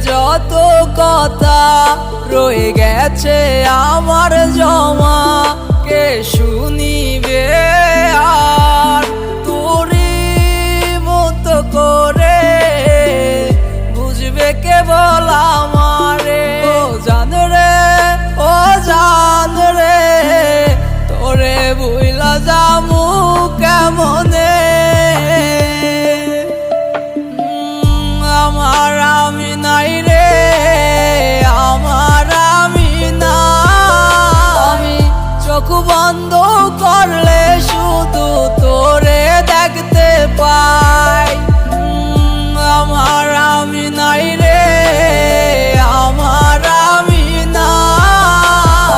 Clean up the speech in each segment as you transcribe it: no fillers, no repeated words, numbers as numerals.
যত কথা রয়ে গেছে আমার জমা, কে শুনিবে আর তোরই মতো করে, বুঝবে কেবল আমারে। ও জান রে, ও জান রে, তোরে বুইলা যামু কেমনে। আমার আমি নাই রে, আমার আমি না। আমি চোখ বন্ধ করলে শুধু তোরে দেখতে পাই। আমার আমি নাই রে, আমার আমি না।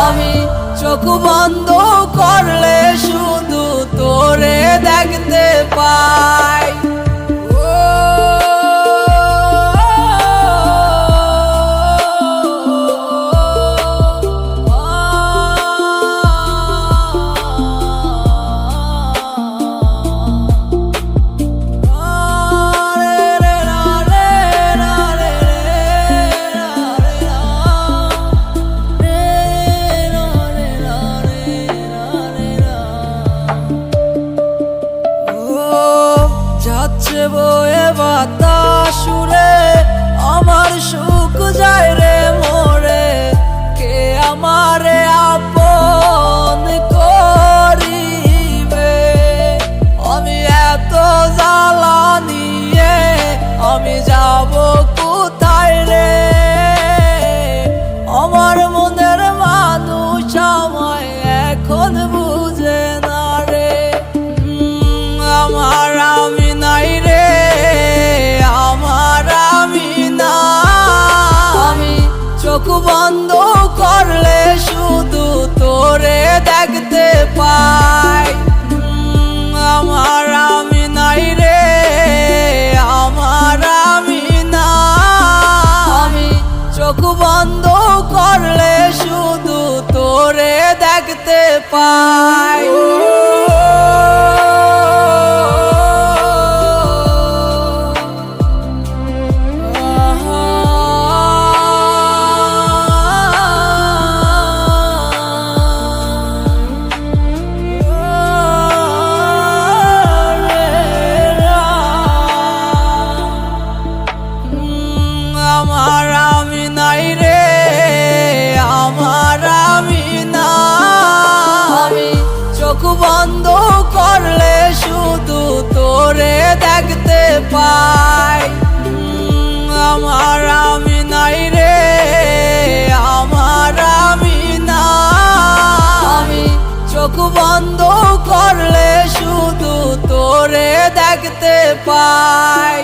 আমি চোখ বন্ধ করলে শুধু তোরে দেখতে পাই। যাচ্ছে বয়ে বাতাস সুরে, আমার সুখ যায় রে মোরে। কে আমারে আপন করিবে, আমি এত জ্বালা নিয়ে আমি যাব কোথায় রে। আমার মনের মানুষ আমায় এখন বুঝে না রে। আমার আমি নাই রে, আমার আমি না। আমি চোখ বন্ধ করলে শুধু তোরে দেখতে পাই। আমার আমি নাই রে, আমার আমি না। আমি চোখ বন্ধ করলে শুধু তোরে দেখতে পাই। আমার আমি নাই রে, আমার আমি না। আমি চোখ বন্ধ করলে শুধু তোরে দেখতে পাই। আমার আমি নাই রে, আমার আমি না। আমি চোখ বন্ধ করলে শুধু তোরে দেখতে পাই।